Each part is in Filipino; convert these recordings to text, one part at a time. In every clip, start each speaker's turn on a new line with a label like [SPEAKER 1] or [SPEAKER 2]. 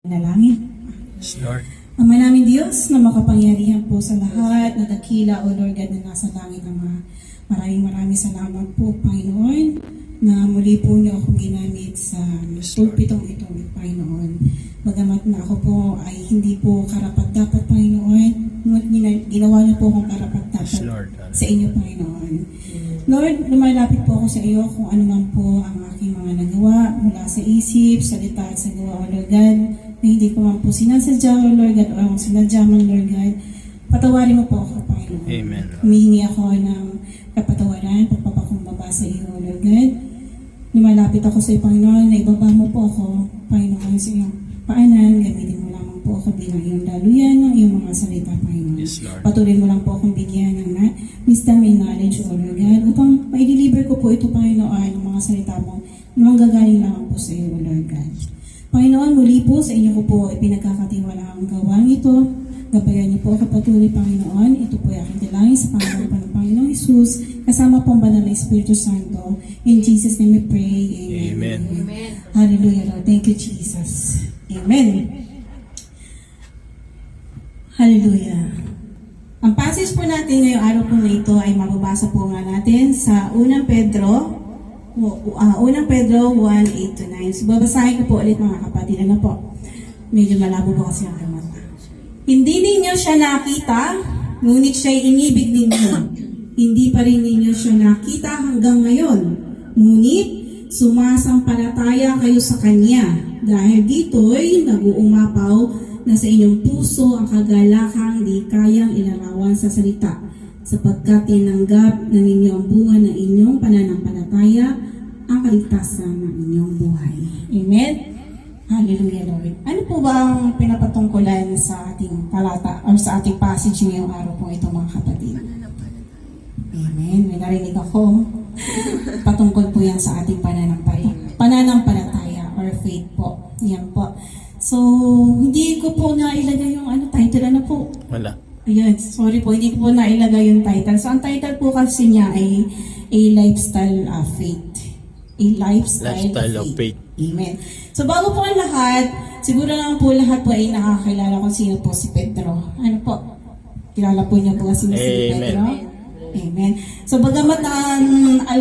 [SPEAKER 1] Nalangin.
[SPEAKER 2] Yes, Lord.
[SPEAKER 1] Ama namin Diyos na makapangyarihan po sa lahat na dakila o Lord God na nasa langit, Ama. Maraming salamat po, Panginoon, na muli po niyo akong ginamit sa pulpitong ito, Panginoon. Bagamat na ako po ay hindi po karapat-dapat, Panginoon, ginawa niyo po akong karapat-dapat sa inyo, Panginoon. Lord, lumalapit po ako sa iyo kung ano man po ang aking mga nagawa mula sa isip, salita at sa gawa, O Lord God, na hindi ko man po sinasadya, O Lord God, o sinadya man, Lord God. Patawarin mo po ako, Panginoon.
[SPEAKER 2] Amen.
[SPEAKER 1] Humihingi ako ng kapatawaran, pagpapakumbaba sa iyo, O Lord God. Lumalapit ako sa iyo, Panginoon, na ibaba mo po ako, Panginoon, sa iyong paanan. Gamitin mo lamang po ako bilang iyong daluyan ng iyong mga salita, Panginoon.
[SPEAKER 2] Yes, Lord.
[SPEAKER 1] Patuloy mo lang po akong bigyan ng wisdom and knowledge, O Lord God, upang ma-deliver ko po ito, Panginoon, ang mga salita mo na manggagaling lamang po sa iyo, O Lord God. Panginoon, muli po sa inyo ko po ipinagkakatiwala ang gawang ito. Gabayan niyo po ako patuloy, Panginoon. Ito po ay aking dalangin sa Panginoon ng Panginoong Isus, kasama po ang banal na Espiritu Santo. In Jesus' name we pray. Amen.
[SPEAKER 2] Amen.
[SPEAKER 1] Hallelujah, Lord. Thank you, Jesus. Amen. Hallelujah. Ang passage po natin ngayong araw po na ito ay mababasa po nga natin sa unang Pedro 1:8-9. So, babasahin ko po ulit, mga kapatid. Ano po? Medyo malabo po kasi ang mata. Hindi ninyo siya nakita, ngunit siya'y inibig ninyo. Hindi pa rin ninyo siya nakita hanggang ngayon. Ngunit, sumasampalataya kayo sa Kanya. Dahil dito'y nag-uumapaw na sa inyong puso ang kagalakang di kayang ilarawan sa salita, sapagkat tinanggap na ninyo ang bunga ng inyong pananampalataya, ang kaligtasan ng inyong buhay. Amen? Hallelujah, Lord. Ano po ba ang pinapatungkulan sa ating talata or sa ating passage ngayong araw po ito, mga kapatid? Amen. May narinig ako. Patungkol po yan sa ating pananampalataya or faith po. Yan po. So, hindi ko po nailagay yung title. Ano po?
[SPEAKER 2] Wala.
[SPEAKER 1] Ayan, sorry po, hindi ko po nailagay yung title. So, ang title po kasi niya ay A Lifestyle of Faith. A Lifestyle of Faith. Amen. So, bago po ang lahat, siguro naman po lahat po ay nakakilala kung sino po si Pedro. Ano po? Kilala po niyo po sino si Pedro? Amen. So, bagamat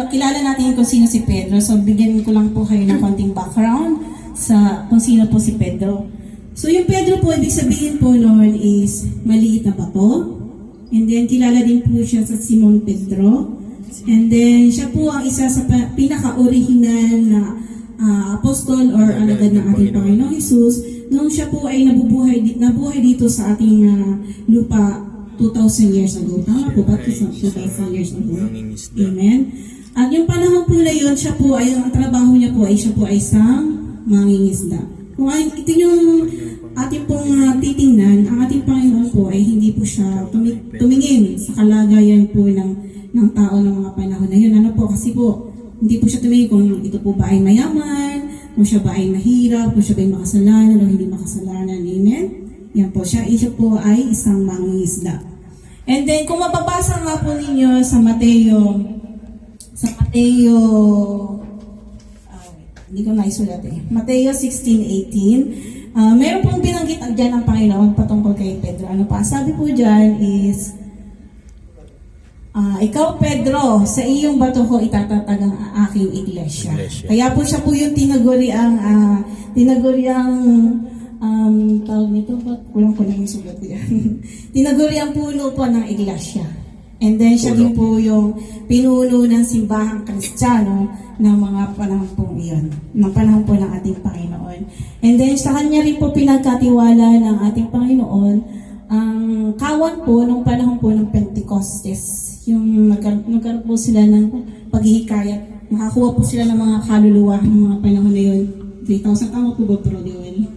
[SPEAKER 1] kilala natin kung sino si Pedro, so bigyan ko lang po kayo ng konting background sa kung sino po si Pedro. So, yung Pedro po, ibig sabihin po noon is maliit na bato. And then, kilala din po siya sa Simon Pedro. And then, siya po ang isa sa pinaka-original na apostol or alagad ng ating Panginoong Isus. Nung siya po ay nabuhay dito sa ating lupa 2,000 years ago. Tama po ba? 2,000 years ago. Amen. At yung panahon po na yun, siya po ay, ang trabaho niya po ay siya po ay isang mangingisda. Kung ito yung ating pong titingnan, ang ating Panginoon po ay hindi po siya tumingin sa kalagayan po ng tao ng mga panahon na yun. Ano po? Kasi po, hindi po siya tumingin kung ito po ba ay mayaman, kung siya ba ay mahirap, kung siya ba ay makasalanan o hindi makasalanan. Amen? Yan po siya. Siya po ay isang mangingisda. And then, kung mababasa nga po ninyo sa Mateo, hindi ko naisulat Mateo 16:18. Meron pong binanggit dyan ang Panginoon patungkol kay Pedro. Ano pa? Sabi po dyan is, ikaw Pedro, sa iyong bato ko itatatag ang aking iglesia. Kaya po siya po yung tinaguriang tawag nito, kulang ko lang yung sulat yan. Tinaguriang puno po ng iglesia. And then siya din po yung pinuno ng simbahang Kristiyano ng mga panahon po iyon, ng panahon po ng ating Panginoon. And then sa kanya rin po pinagkatiwala ng ating Panginoon ang kawan po nung panahon po ng Pentecostes. Yung nagkaroon po sila ng paghihikayat. Nakakuha po sila ng mga kaluluwa ng mga panahon na yun. 3,000 tama po ba, Bro Joel?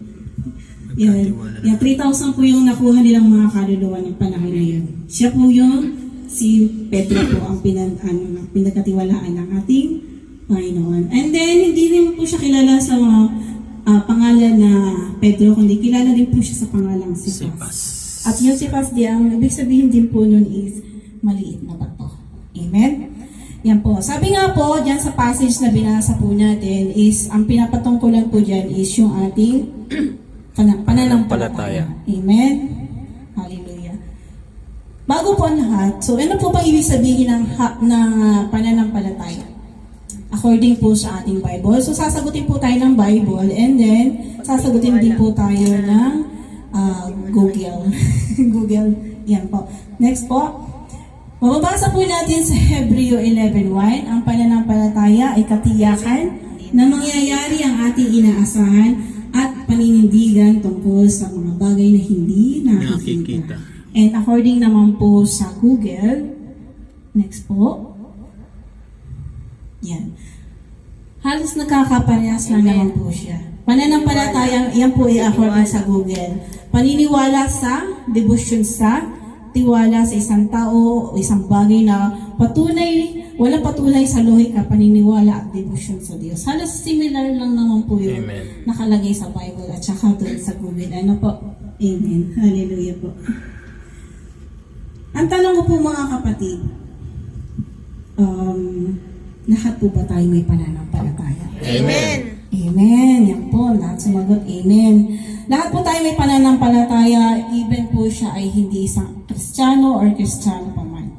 [SPEAKER 1] Yan, 3,000 po yung nakuha nilang mga kaluluwa ng panahon na yun. Siya po yung si Pedro po ang pinagkatiwalaan ng ating Panginoon. And then, hindi rin po siya kilala sa pangalan na Pedro, kundi kilala din po siya sa pangalang Cephas. At yung Cephas, ang ibig sabihin din po nun is maliit na bato. Amen? Yan po. Sabi nga po, dyan sa passage na binasa po natin is, ang pinapatungkulan po dyan is yung ating pananampalataya. Amen? Hallelujah. Bago po ang lahat, so ano po bang ibig sabihin ng pananampalataya? According po sa ating Bible. So sasagutin po tayo ng Bible and then sasagutin din po tayo ng Google. Google, yan po. Next po. Mababasa po natin sa Hebreo 11:1, ang pananampalataya ay katiyakan na mangyayari ang ating inaasahan at paninindigan tungkol sa mga bagay na hindi nakikita. And according naman po sa Google, next po, yan. Halos nakakaparehas lang naman po siya. Pananampalataya, yan po ay according sa Google. Paniniwala sa, devotion sa, tiwala sa isang tao o isang bagay na patunay, walang patunay sa lohika, paniniwala at devotion sa Diyos. Halos similar lang naman po yung nakalagay sa Bible at saka doon sa Google. Ano po? Amen. Hallelujah po. Ang tanong ko po mga kapatid, lahat po ba tayo may pananampalataya?
[SPEAKER 2] Amen.
[SPEAKER 1] Amen. Yan po. Lahat sumagot. Amen. Lahat po tayo may pananampalataya, even po siya ay hindi isang Kristiyano or Kristiyano pa man.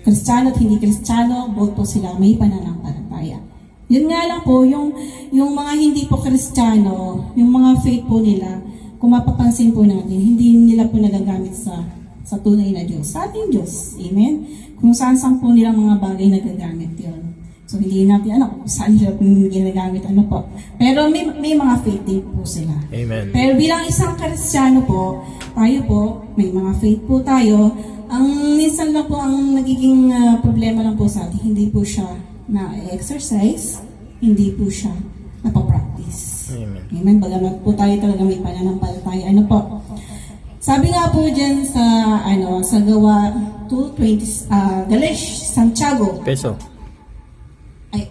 [SPEAKER 1] Kristiyano at hindi Kristiyano, both po sila may pananampalataya. Yun nga lang po, yung mga hindi po Kristiyano, yung mga faith po nila, kung mapapansin po natin, hindi nila po nagagamit sa tunay na Diyos, sa ating Diyos. Amen? Kung saan po nilang mga bagay nagagamit yun. So, hindi natin kung saan nila ginagamit, po. Pero may mga faith din po sila.
[SPEAKER 3] Amen.
[SPEAKER 1] Pero bilang isang Kristiyano po, tayo po, may mga faith po tayo. Ang minsan lang po ang nagiging problema lang po sa atin, hindi po siya na-exercise, hindi po siya napapractice.
[SPEAKER 3] Amen.
[SPEAKER 1] Amen. Bagamat po tayo talaga may pananampalataya. Po? Sabi nga po dyan sa, sa Gawa 2:20, Santiago.
[SPEAKER 3] Peso.
[SPEAKER 1] Ay,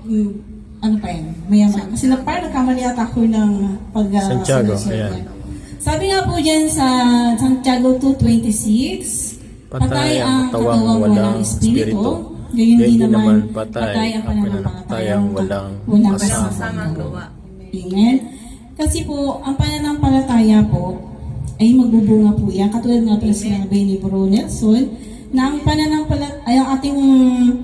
[SPEAKER 1] ano pa yan? Mayaman. Kasi parang nagkamali ata ako ng
[SPEAKER 3] Santiago,
[SPEAKER 1] sunod-sunod
[SPEAKER 3] ayan.
[SPEAKER 1] yan. Sabi nga po dyan sa Santiago 2:26, patay ang katawang walang espiritu, gayon din naman patay ang pananampalatayang walang kasamang gawa. Amen? Kasi po, ang pananampalataya po, ay magbubunga po yan. Katulad nga po yung sinabi ni Bro Nelson, na ang ating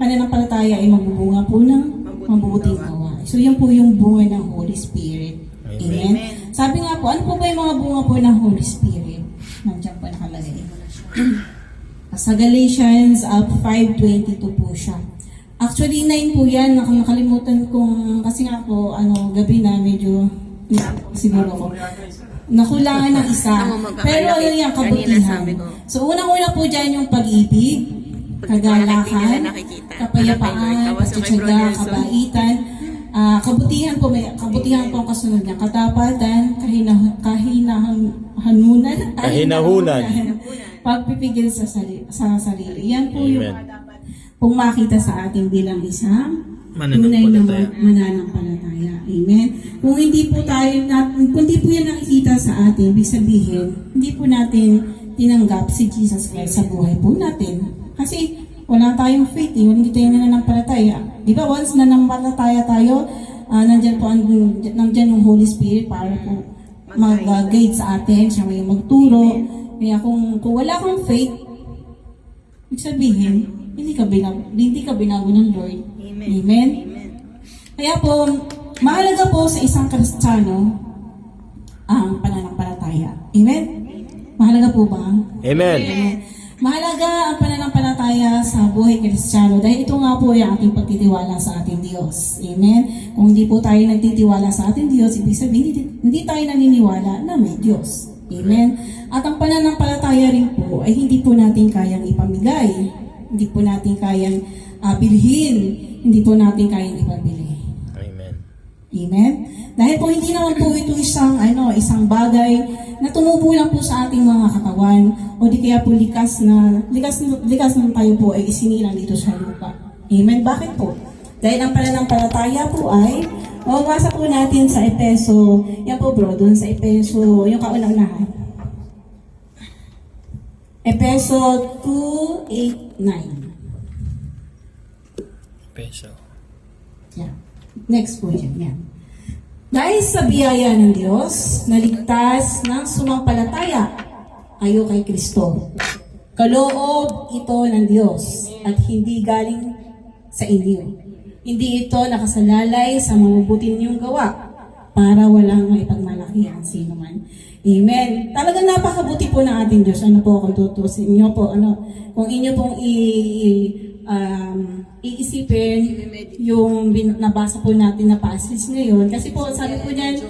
[SPEAKER 1] pananampalataya ay magbubunga po ng mabubuting gawa. So, yan po yung bunga ng Holy Spirit. Amen? Sabi nga po, ano po ba yung mga bunga po ng Holy Spirit? Nandiyan po nakalagay. Sa Galatians 5:22 po siya. Actually, 9 po yan. Nakalimutan kong, kasi nga po, gabi na medyo, siguro ko, nakulangan ng isa. Pero ano yan, kabutihan. So, unang-una po dyan yung pag-ibig, kagalakan, kapayapaan, pagtsatsaga, kabaitan, kabutihan po ang kasunod niya, katapatan, kahinahunan, pagpipigil sa sarili. Yan po yung dapat pong makita sa atin bilang isang tunay na mananampalataya. Amen. Kung hindi po yan nakikita sa atin, ibig sabihin, hindi po natin tinanggap si Jesus Christ sa buhay po natin. Kasi wala tayong faith, hindi tayo nananampalataya. Di ba, once nananampalataya tayo, nandyan yung Holy Spirit para po mag-guide sa atin, siya may magturo. Kaya kung wala kang faith, ibig sabihin, hindi ka binago ng Lord. Amen. Kaya po, mahalaga po sa isang Kristiyano ang pananampalataya. Amen? Mahalaga po ba?
[SPEAKER 3] Amen.
[SPEAKER 1] Mahalaga ang pananampalataya sa buhay Kristiyano dahil ito nga po ay ating pagtitiwala sa ating Diyos. Amen? Kung hindi po tayo nagtitiwala sa ating Diyos, ibig sabihin, hindi tayo naniniwala na may Diyos. Amen? At ang pananampalataya rin po ay hindi po natin kayang ipamigay. Hindi po natin kayang bilhin. Hindi po natin kayang ipabili.
[SPEAKER 3] Amen.
[SPEAKER 1] Amen? Dahil po hindi naman po ito isang bagay na tumubo lang po sa ating mga katawan o di kaya po likas na tayo po ay isinilang dito sa lupa. Amen? Bakit po? Dahil ang pananampalataya po ay mababasa po natin sa Epeso. Yan po bro, doon sa Epeso, yung kauna-unahan. Epeso 2:8-9.
[SPEAKER 3] Peso.
[SPEAKER 1] Yeah. Next po dyan. Yan. Dahil sa biyaya ng Diyos, naligtas ng sumampalataya kayo kay Kristo. Kaloob ito ng Diyos at hindi galing sa inyo. Hindi ito nakasalalay sa mabubuti ninyong gawa para walang maipagmalakihan sino man. Amen. Talagang napakabuti po ng ating Diyos. Ano po, kung tutusin niyo po, kung inyo pong iisipin yung nabasa po natin na passage ngayon. Kasi po, sabi po niyan,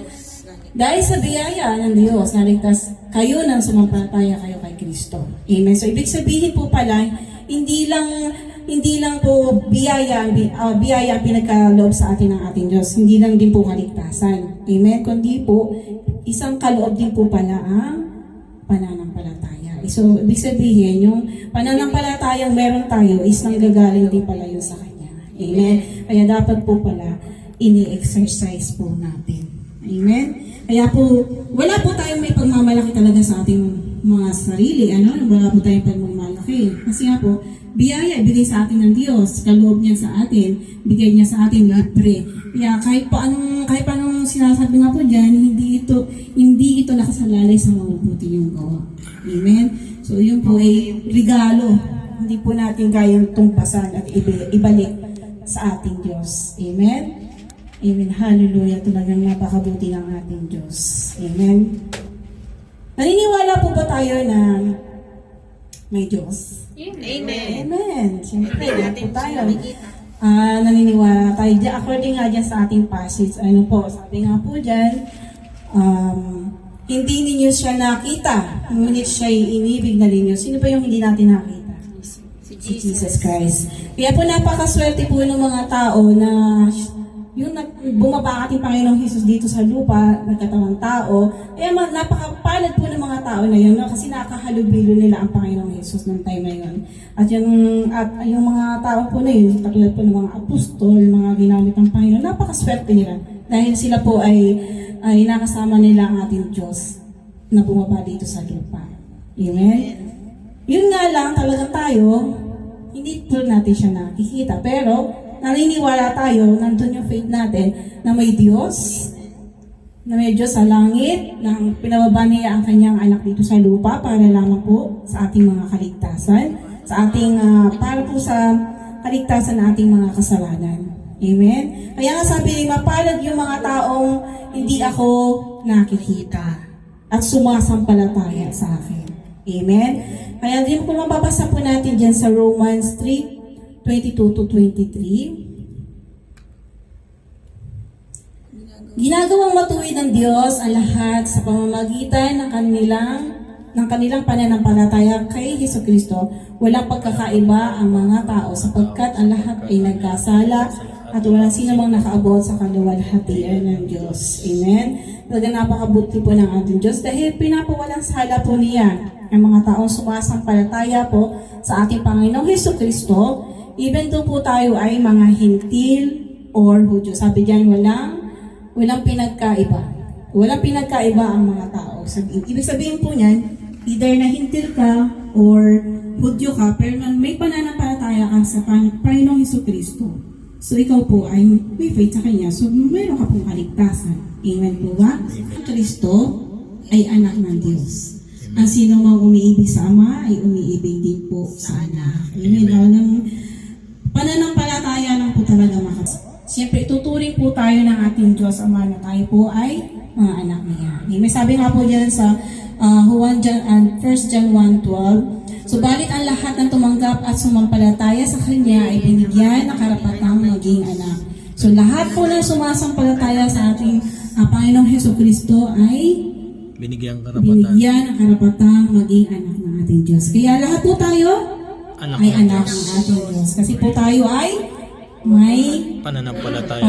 [SPEAKER 1] dahil sa biyaya ng Diyos, naligtas kayo ng sumampalataya kayo kay Kristo. Amen. So, ibig sabihin po pala, hindi lang po biyaya ang pinagkaloob sa atin ng ating Diyos. Hindi lang din po kaligtasan. Amen. Kundi po, isang kaloob din po pala ang pananampalataya. So, ibig sabihin, yung pananampalatayang meron tayo is nanggagaling din pala yun sa Kanya. Amen. Kaya dapat po pala ini-exercise po natin. Amen. Kaya po, wala po tayong may pagmamalaki talaga sa ating mga sarili. Wala po tayong pagmamalaki. Kasi nga po, biyaya ibigay sa atin ng Diyos, kaloob niya sa atin, bigay niya sa atin libre. Kaya kahit pa anong sinasabi nga po diyan, hindi ito nakasalalay sa mabubuti yung gawa. Amen. So yun po ay regalo. Hindi po natin kayang tumpasan at ibalik sa ating Diyos. Amen. Amen. Hallelujah. Talagang napakabuti ng ating Diyos. Amen. Naniniwala po ba tayo na may Diyos?
[SPEAKER 2] Amen.
[SPEAKER 1] Amen. Siyempre, po tayo. Naniniwala tayo. According nga dyan sa ating passage, sabi nga po dyan, hindi ninyo siya nakita, ngunit siya'y inibig na ninyo. Sino ba yung hindi natin nakita? Si Jesus Christ. Kaya po napakaswerte po ng mga tao na yung bumaba ating Panginoong Jesus dito sa lupa, nagkatawang tao, napakapalad po ng mga tao na yun, kasi nakahalubilo nila ang Panginoong Jesus ng time na yun. At yung mga tao po na yun, katulad po ng mga apostol, mga ginamit ng Panginoon, napakaswerte nila. Dahil sila po ay nakasama nila ang ating Diyos na bumaba dito sa lupa. Amen? Yun nga lang, talagang tayo, hindi po natin siya nakikita. Pero, naniniwala tayo, nandun yung faith natin, na may Diyos sa langit, na pinababa niya ang kanyang anak dito sa lupa para lamang po sa ating mga kaligtasan, para po sa kaligtasan ng ating mga kasalanan. Amen? Kaya nga sabi, mapalad yung mga taong hindi ako nakikita at sumasampalataya sa akin. Amen? Kaya din po mababasa po natin dyan sa Romans 3:22-23. Ginagawang matuwid ng Diyos ang lahat sa pamamagitan ng kanilang pananampalataya kay Hesukristo. Walang pagkakaiba ang mga tao sapagkat ang lahat ay nagkasala at walang sino mang nakaabot sa kaluwalhatian ng Diyos. Amen? Talaga napakabuti po ng ating Diyos dahil pinapawalang sala po niya ang mga taong sumasampalataya po sa ating Panginoong Hesukristo. Even though po tayo ay mga hintil or Hudyo. Sabi diyan, walang pinagkaiba. Walang pinagkaiba ang mga tao. Ibig sabihin po niyan, either na hintil ka or Hudyo ka, pero may pananampalataya ka sa Panginoong Hesukristo. So ikaw po ay may faith sa Kanya. So mayroon ka pong kaligtasan. Amen po ba? Kristo ay anak ng Diyos. Ang sino mang umiibig sa Ama ay umiibig din po sa Anak. Amen. Pananampalataya lang po talaga Siyempre, tuturing po tayo ng ating Diyos Ama na tayo po ay mga anak niya. May sabi nga po dyan sa 1 John 1:12, subalit ang lahat ng tumanggap at sumampalataya sa Kanya ay binigyan ng karapatang maging anak. So lahat po ng sumasampalataya sa ating Panginoong Hesukristo ay binigyan ng karapatang maging anak ng ating Diyos. Kaya lahat po tayo ay anak ng ating Diyos. Kasi po tayo ay may pananampalataya.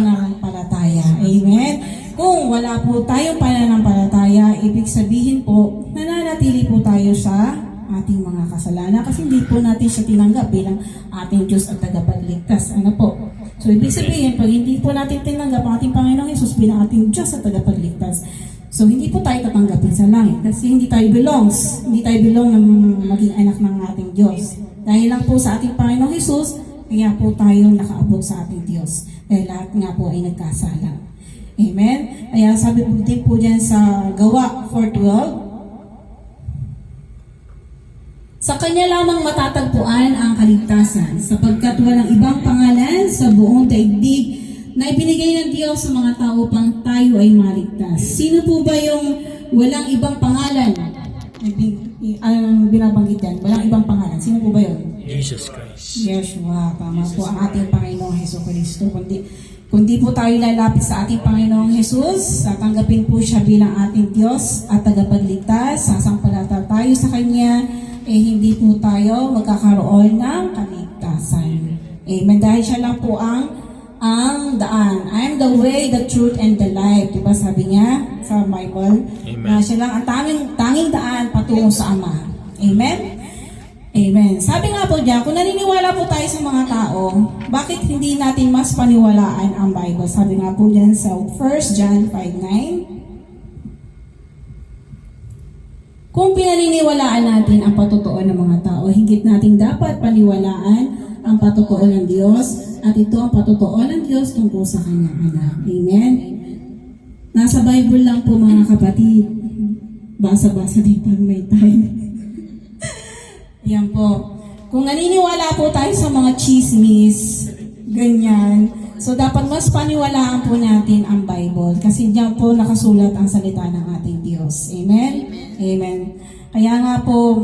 [SPEAKER 1] Amen? Kung wala po tayong pananampalataya, ibig sabihin po, nananatili po tayo sa ating mga kasalanan kasi hindi po natin siya tinanggap bilang ating Diyos at tagapagligtas. Ano po? So, ibig sabihin, pag hindi po natin tinanggap ang ating Panginoong Hesus bilang ating Diyos at tagapagligtas, so hindi po tayo tatanggapin sa langit kasi hindi tayo belong ng maging anak ng ating Diyos. Dahil lang po sa ating Panginoong Hesus, kaya po tayo nakaabot sa ating Diyos. Dahil lahat nga po ay nagkasala. Amen? Kaya sabi po din po dyan sa Gawa 4:12, sa Kanya lamang matatagpuan ang kaligtasan, sapagkat walang ibang pangalan sa buong daigdig na ibinigay ng Diyos sa mga tao pang tayo ay maligtas. Sino po ba yung walang ibang pangalan? Ang binabanggit yan, walang ibang pangalan. Sino po ba yun?
[SPEAKER 3] Jesus Christ.
[SPEAKER 1] Yeshua, tama po ang ating Panginoong Hesukristo. Kundi po tayo lalapit sa ating Panginoong Jesus, tatanggapin po siya bilang ating Diyos at tagapagligtas, sasampalata tayo sa Kanya, hindi po tayo magkakaroon ng kaligtasan. Amen. Dahil siya lang po ang daan. I am the way, the truth, and the life. Diba sabi niya sa Bible?
[SPEAKER 3] Amen.
[SPEAKER 1] Na siya lang ang tanging daan patungo sa Ama. Amen? Amen. Sabi nga po diyan, kung naniniwala po tayo sa mga tao, bakit hindi natin mas paniwalaan ang Bible? Sabi nga po diyan sa 1 John 5:9, kung pinaniniwalaan natin ang patotoo ng mga tao, higit natin dapat paniwalaan ang patotoo ng Diyos, at ito ang patotoo ng Diyos tungkol sa Kanyang anak. Amen? Nasa Bible lang po mga kapatid. Basa-basa din pag may time. Yan po. Kung naniniwala po tayo sa mga chismis, ganyan, so dapat mas paniwalaan po natin ang Bible kasi diyan po nakasulat ang salita ng ating Diyos. Amen? Amen. Kaya nga po,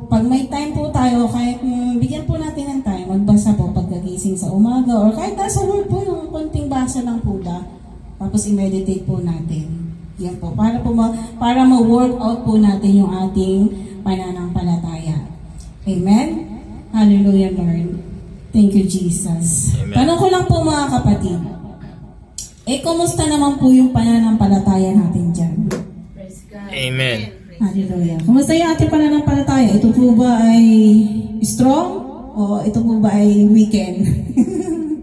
[SPEAKER 1] pag may time po tayo, kahit bigyan po natin ng time, magbasa po pagkagising sa umaga or kahit nasa work po, yung konting basa lang po ba, tapos i-meditate po natin. Yan po, para ma-work out po natin yung ating pananampalataya. Amen? Hallelujah, Lord. Thank you, Jesus.
[SPEAKER 3] Amen.
[SPEAKER 1] Tanong ko lang po mga kapatid, kumusta naman po yung pananampalataya natin dyan?
[SPEAKER 3] Amen.
[SPEAKER 1] Hallelujah. Kumusta yung ating pananampalataya? Ito po ba ay strong o ito po ba ay weekend?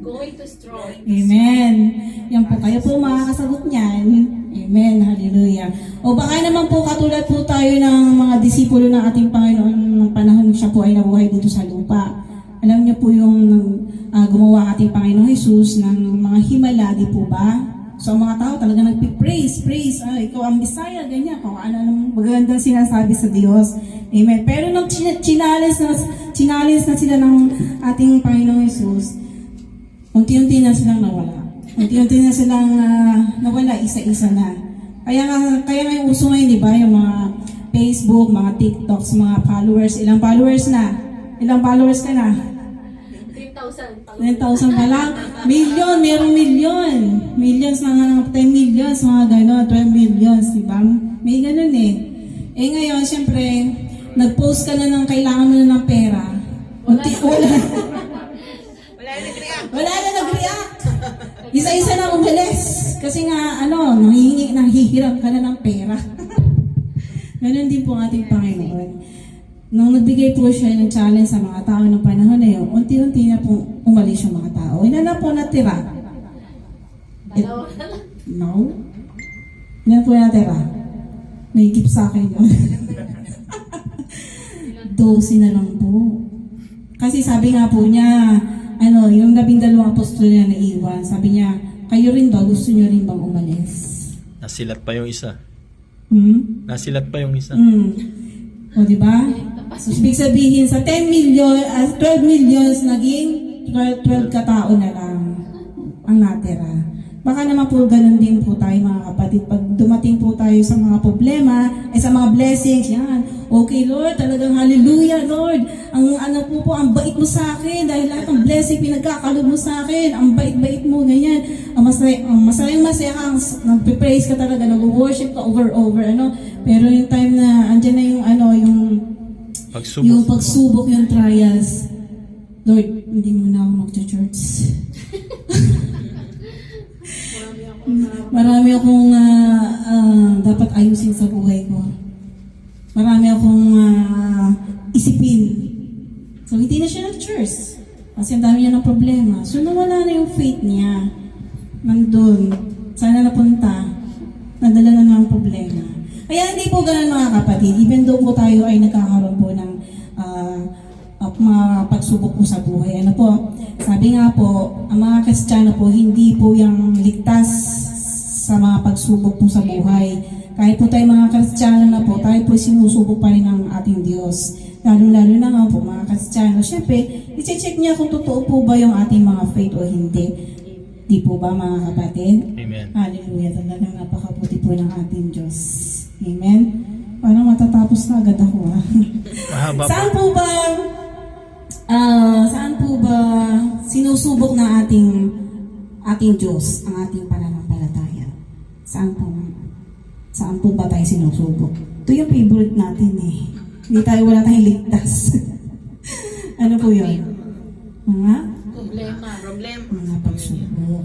[SPEAKER 2] Going to strong.
[SPEAKER 1] Amen. Yan po, kayo po makakasagot niyan. Amen. Hallelujah. O baka naman po katulad po tayo ng mga disipulo ng ating Panginoon ng panahon siya po ay nabuhay dito sa lupa. Alam niyo po yung gumawa ating Panginoong Jesus ng mga himala, di po ba? So, ang mga tao talaga nagpipraise, ikaw ang Messiah, ganyan, kung ano magandang sinasabi sa Diyos. Amen. Pero nung chinalis na sila ng ating Panginoong Jesus, unti-unti na silang nawala. Unti-unti na silang nawala, isa-isa na. Kaya nga yung uso ngayon, di ba, yung mga Facebook, mga TikToks, mga followers, ilang followers na? Ilang followers ka na?
[SPEAKER 2] 10,000.
[SPEAKER 1] 10,000 pa lang. Million, merong million. Millions na nga, 10 millions, mga gano'n, 12 millions, di ba? May gano'n eh. Ngayon, syempre, nag-post ka na ng kailangan mo na ng pera. Wala na nag-react. Isa-isa na umalis. Kasi nga, nanghihiram ka na ng pera. Ganon din po ang ating Panginoon. Nung nagbigay po siya ng challenge sa mga tao ng panahon na yun, unti-unti na po umalis yung mga tao. Ilan na po natira? No? Ilan po natira? May gift sa akin yun. 12 na lang po. Kasi sabi nga po niya, yung 12 apostol niya na iwan, sabi niya, kayo rin ba, gusto niyo rin bang umalis?
[SPEAKER 3] Nasilat pa yung isa.
[SPEAKER 1] Nasilat
[SPEAKER 3] pa yung isa.
[SPEAKER 1] O, diba? So, ibig sabihin, sa 10 million, 12 millions, naging 12 katao na lang ang natira. Baka naman po ganun din po tayo mga kapatid. Pag dumating po tayo sa mga problema, sa mga blessings, yan. Okay, Lord, talagang hallelujah, Lord. Ang ang bait mo sa akin dahil lahat ng blessing pinagkakalob mo sa akin. Ang bait-bait mo, ganyan. Masaya kang nagpe-praise ka talaga, nag-worship ka over, Pero yung time na andyan na yung
[SPEAKER 3] pagsubok.
[SPEAKER 1] Yung pagsubok, yung trials. Lord, hindi mo na ako mag-church. Marami akong dapat ayusin sa buhay ko. Marami akong isipin. So, hindi na siya nag-church. Kasi ang dami niya ng problema. So, nawala na yung faith niya. Nandun. Sana napunta. Nadala na ng problema. Kaya hindi po ganun mga kapatid. Even though po tayo ay nagkakaroon po ng mga pagsubok po sa buhay. Sabi nga po, ang mga Kristiyano po, hindi po yung ligtas sa mga pagsubok po sa buhay. Kahit po tayo mga Kristiyano na po, tayo po sinusubok pa rin ng ating Diyos. Lalo-lalo na nga po mga Kristiyano. Siyempre, i-check niya kung totoo po ba yung ating mga faith o hindi. Di po ba mga kapatid?
[SPEAKER 3] Amen.
[SPEAKER 1] Hallelujah. Talagang napakabuti po ng ating Diyos. Amen? Parang matatapos na agad ako
[SPEAKER 3] Mahaba pa.
[SPEAKER 1] Saan po ba sinusubok ng ating Diyos ang ating pananampalataya? Saan po ba tayo sinusubok? Ito yung favorite natin eh. Hindi tayo, wala tayong ligtas. Ano po yun? Mga pagsubok.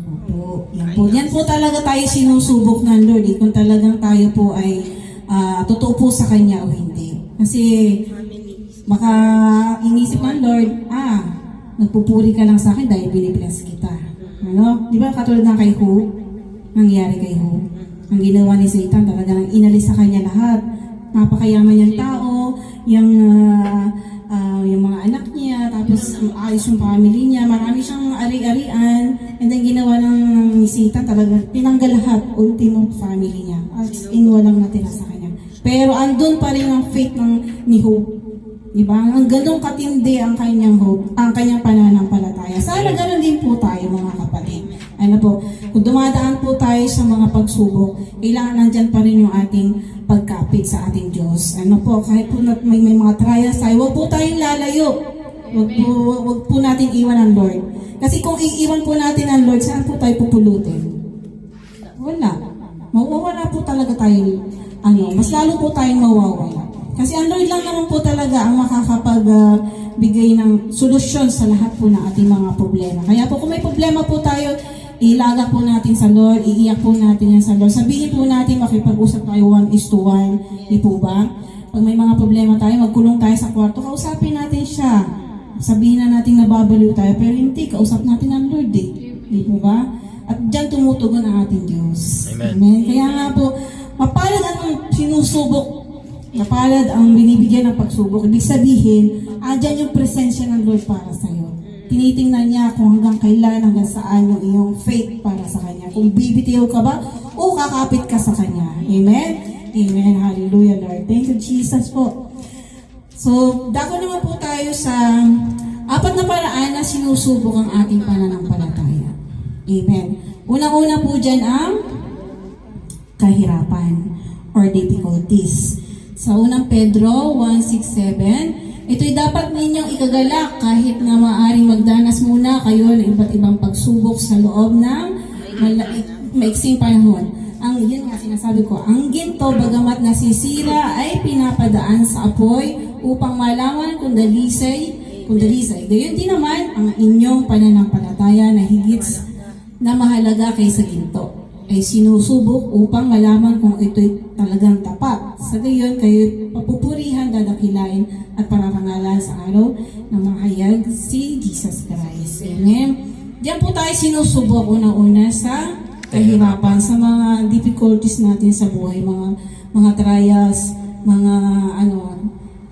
[SPEAKER 1] Opo. Yan po talaga tayo sinusubok ng Lord. Kung talagang tayo po ay totoo po sa Kanya o hindi. Kasi baka inisip ng Lord, nagpupuri ka lang sa akin dahil binibless kita. Ano? Di ba katulad ng kay Job? Nangyari kay Job. Ang ginawa ni Satan, talagang inalis sa kanya lahat. Napakayaman niyang tao, yung mga anak niya, tapos ayos yung family niya, marami siyang ari-arian, and then ginawa ng Satan, talagang tinanggal lahat, ultimo family niya. As in, walang natira sa kanya. Pero andun pa rin ang faith ni Job. Diba? Ang ganong katindi ang kanyang hope, ang kanyang pananampalataya. Sana ganoon din po tayo mga kapatid. Ano po, kung dumadaan po tayo sa mga pagsubok, kailangan nandyan pa rin yung ating pagkapit sa ating Diyos. Ano po, kahit po may mga trials tayo, huwag po tayong lalayo. Huwag po natin iwan ang Lord. Kasi kung iiwan po natin ang Lord, saan po tayo pupulutin? Wala. Mawawala po talaga tayo. Mas lalo po tayong mawawala. Kasi ang Lord lang naman po talaga ang makakapagbigay ng solusyon sa lahat po ng ating mga problema. Kaya po kung may problema po tayo, ilagak po natin sa Lord, iiyak po natin yan sa Lord. Sabihin po natin, makipag-usap tayo 1:1, di po ba? Pag may mga problema tayo, magkulong tayo sa kwarto, kausapin natin siya. Sabihin na natin nababaliw tayo, pero hindi, kausap natin ang Lord eh. Di po ba? At dyan tumutugon ang ating Diyos.
[SPEAKER 3] Amen.
[SPEAKER 1] Kaya nga po, mapalad ang sinusubok, napalad ang binibigyan ng pagsubok. Ibig sabihin, andyan yung presensya ng Lord para sa iyo. Tinitingnan niya kung hanggang kailan, hanggang saan yung iyong faith para sa Kanya. Kung bibitiw ka ba o kakapit ka sa Kanya. Amen? Amen. Hallelujah, Lord. Thank you, Jesus po. So, dako naman po tayo sa 4 na paraan na sinusubok ang ating pananampalataya. Amen. Unang-una po dyan ang kahirapan or difficulties. Sa unang Pedro 1:6-7, ito'y dapat ninyong ikagalak kahit na maaaring magdanas muna kayo ng iba't ibang pagsubok sa loob ng maiksing panahon. Yun nga sinasabi ko, ang ginto bagamat nasisira ay pinapadaan sa apoy upang malaman kung dalisay. Gayon din naman ang inyong pananampalataya na higit na mahalaga kaysa ginto ay sinusubok upang malaman kung ito'y talagang tapat. Sa gayon, kayo papupurihan, dadakilain at pararangalan sa araw ng mahayag si Jesus Christ. Amen. Diyan po tayo sinusubok unang-una sa kahirapan, sa mga difficulties natin sa buhay, mga trials,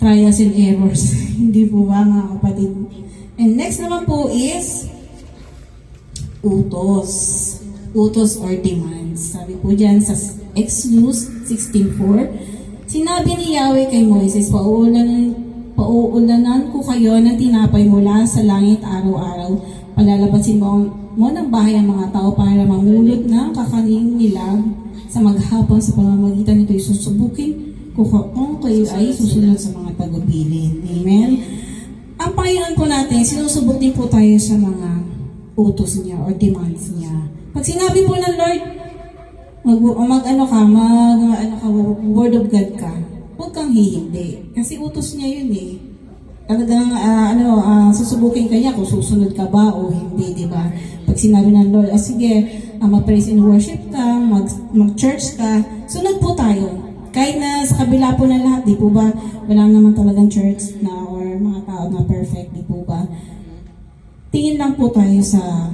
[SPEAKER 1] trials and errors. Hindi po ba mga kapatid? And next naman po is utos or demands. Sabi po dyan sa Exodus 16:4, sinabi ni Yahweh kay Moises, pauulanan ko kayo ng tinapay mula sa langit araw-araw. Palalabasin mo ng bahay ang mga tao para mamulot ng kakanin nila sa maghapon sa pamamagitan nito'y susubukin kung kayo ay susunod sa mga tagubilin. Amen? Ang Panginoon po natin, sinusubok din po tayo sa mga utos niya or demands niya. Pag sinabi po ng Lord, word of God ka, huwag kang hihindi. Kasi utos niya yun eh. Talagang, susubukin ka niya kung susunod ka ba o hindi, di ba? Pag sinabi ng Lord, sige, mag-praise and worship ka, mag-church ka, sunod po tayo. Kahit na sa kabila po ng lahat, di po ba, wala naman talagang church na or mga tao na perfect, di po ba? Tingin lang po tayo sa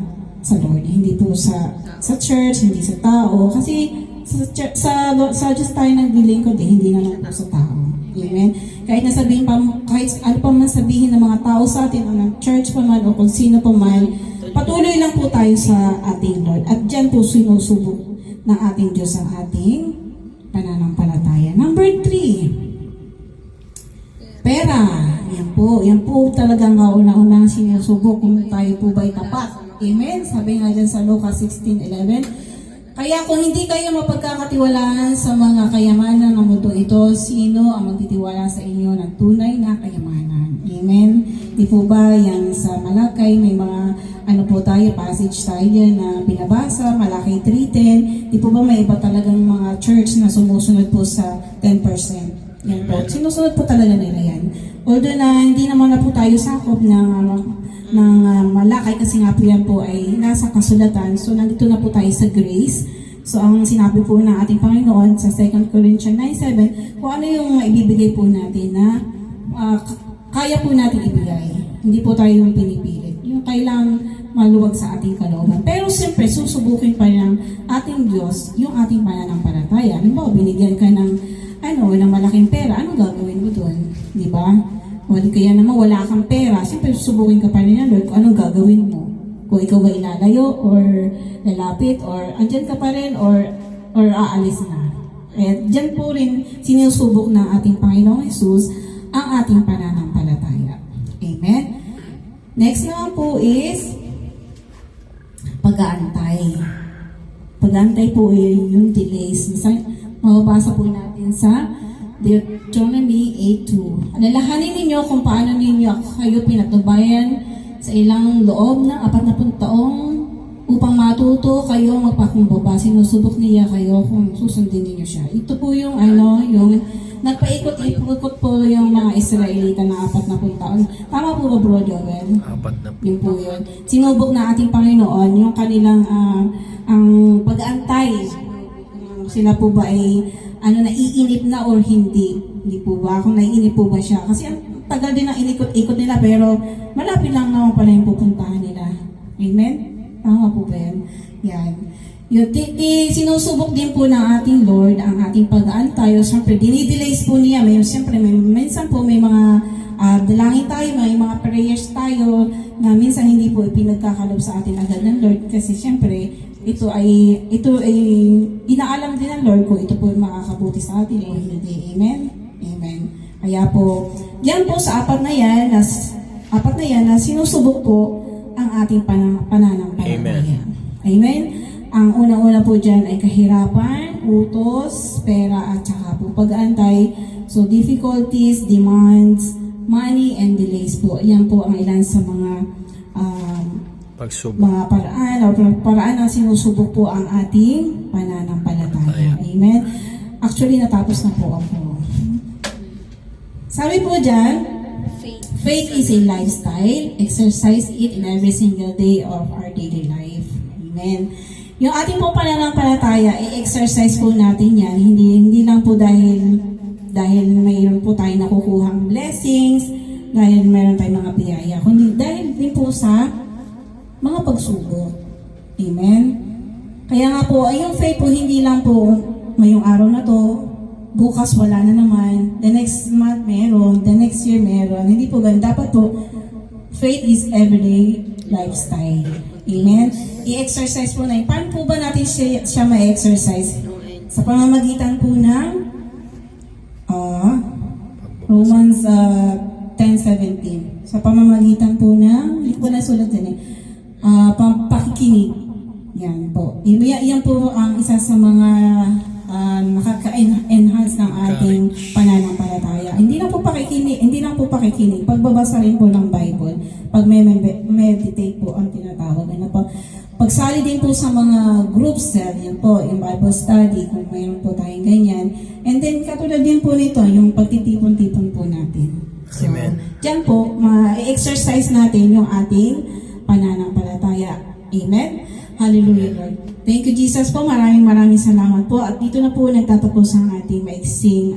[SPEAKER 1] Lord, hindi po sa church, hindi sa tao. Kasi sa Diyos tayo naglilingkod, hindi naman po sa tao. Amen? Kahit nasabihin pa, kahit ano pa man sabihin ng mga tao sa atin, o ng church pa man, o kung sino pa man, patuloy lang po tayo sa ating Lord. At dyan po sinusubok ng ating Diyos ang ating pananampalataya. Number 3, pera. Yan po talagang kauna-unang sinusubok kung tayo po ba'y tapat. Amen? Sabi nga dyan sa Lucas 16:11. Kaya kung hindi kayo mapagkakatiwalaan sa mga kayamanan ng mundo ito, sino ang magtitiwala sa inyo ng tunay na kayamanan? Amen? Di po ba yan sa Malakay, may mga passage tayo dyan na binabasa, Malakay 3:10. Di po ba may iba talagang mga church na sumusunod po sa 10%? Yan po. Sinusunod po talaga nila yan. Although na hindi naman na po tayo sakop ng Malakay kasi nga po yan po ay nasa kasulatan. So nandito na po tayo sa grace. So ang sinabi po ng ating Panginoon sa 2 Corinthians 9:7, kung ano yung ibibigay po natin na kaya po natin ibigay. Hindi po tayo yung pinipilit. Yung kailangan maluwag sa ating kalooban. Pero siyempre, susubukin pa ng ating Diyos yung ating pananampalataya. Halimbawa, binigyan ka ng malaking pera, anong gagawin mo doon? Di ba? O di kaya naman wala kang pera, siyempre susubukin ka pa rin ng Lord kung anong gagawin mo. Kung ikaw ba ilalayo, or lalapit, or andyan ka pa rin, or aalis na. At dyan po rin sinusubok ng ating Panginoong Jesus ang ating pananampalataya. Amen? Next naman po is pag-aantay. Pag-aantay po ay yung delays. Mababasa po natin sa Deuteronomy 8:2. Alalahanin ninyo kung paano ninyo kayo pinatubayan sa ilang loob ng 40 taong upang matuto kayo magpakumbaba. Sinusubok niya kayo kung susundin ninyo siya. Ito po yung yung nagpaikot-ikot po yung mga Israelita na 40 taon. Tama po ba, Bro Joel?
[SPEAKER 3] 40.
[SPEAKER 1] Yun po yun. Sinubok na ating Panginoon yung kanilang ang pag-aantay. Sila po ba ay naiinip na or hindi? Hindi po ba? Kung naiinip po ba siya? Kasi ang tagal din ang inikot-ikot nila pero malapit lang naman pala yung pupuntahan nila. Amen? Tama po ba yan? Yan. Yung sinusubok din po ng ating Lord ang ating pag-aantay. Siyempre, dinidelays po niya. Siyempre, minsan po may mga dalangin tayo, may mga prayers tayo na minsan hindi po ipinagkakalob sa atin agad ng Lord. Kasi siyempre, ito ay inaalam din ng Lord kung ito po makakabuti sa atin o hindi. Amen? Amen. Kaya po, yan po sa apat na yan na sinusubok po ang ating pananampalataya. Amen? Ang unang-una po dyan ay kahirapan, utos, pera, at saka po pag-aantay. So, difficulties, demands, money, and delays po. Yan po ang ilan sa mga paraan na sinusubok po ang ating pananampalataya. Amen? Actually, natapos na po ako. Sabi po dyan, faith is a lifestyle. Exercise it in every single day of our daily life. Amen? Yung ating po pananampalataya, i-exercise po natin yan. Hindi lang po dahil mayroon po tayo nakukuhang blessings, dahil mayroon tayong mga biyaya, kundi dahil din po sa mga pagsubok. Amen? Kaya nga po, yung faith po, hindi lang po ngayong araw na to, bukas wala na naman, the next month meron, the next year meron. Hindi po ganun. Dapat po, faith is everyday lifestyle. Amen? I-exercise po na yun. Paano po ba natin siya ma-exercise? Sa pamamagitan po ng Romans 10:17. Sa pamamagitan po ng, hindi ko na sulat din pakikinig. Yan po. Yan po ang isa sa mga nakaka-enhance ng ating pananampalataya. Hindi lang po pakikinig. Pagbabasa rin po ng Bible. Pag meditate po ang tinatawag. Pagsali din po sa mga group cell, yan po, yung Bible study, kung mayroon po tayong ganyan. And then, katulad din po nito, yung pagtitipon-tipon po natin. So,
[SPEAKER 3] Amen.
[SPEAKER 1] Diyan po, ma-exercise natin yung ating pananampalataya. Amen? Hallelujah, Lord. Thank you, Jesus po. Maraming salamat po. At dito na po nagtatapos ang ating maiksing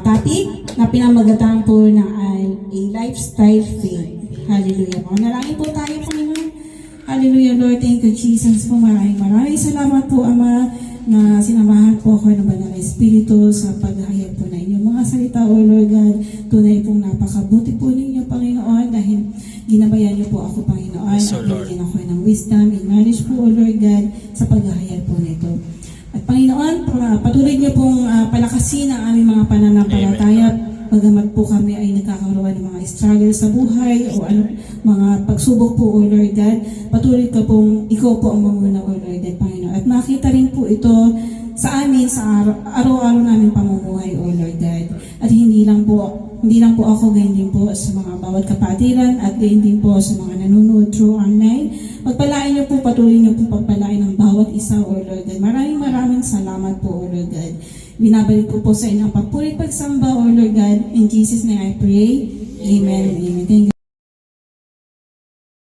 [SPEAKER 1] topic na pinamagatan po na a lifestyle faith. Hallelujah po. Nalangin po tayo, Panginoon. Hallelujah, Lord. Thank you, Jesus po. Maraming salamat po, Ama. na sinamahan po ako ng Banal na Espiritu sa paghahayag po na inyong mga salita, O Lord God. Tunay pong napakabuti po ninyo, Panginoon, dahil ginabayan niyo po ako, Panginoon,
[SPEAKER 3] Yes, O
[SPEAKER 1] at
[SPEAKER 3] Lord.
[SPEAKER 1] bigyan ako ng wisdom and knowledge po, O Lord God, sa paghahayag po nito. At Panginoon, patuloy niyo pong palakasin ang aming mga pananampalataya. Bagamat po kami ay nagkakaroon ng mga struggle sa buhay o ano, mga pagsubok po, O Lord God, patuloy ka pong ikaw po ang mamuna, O Lord God, Panginoon. At makita rin po ito sa amin, sa araw-araw namin pamumuhay, O Lord God. At hindi lang po ako, gayon din po sa mga bawat kapatiran at gayon din po sa mga nanonood through online. Pagpalain niyo po, patuloy niyo po pagpalain ng bawat isa, O Lord God. Maraming salamat po, O Lord God. Binabalik ko po sa inyo ang papurit pagsamba, O Lord God. In Jesus' name I pray. Amen. Amen. Thank you.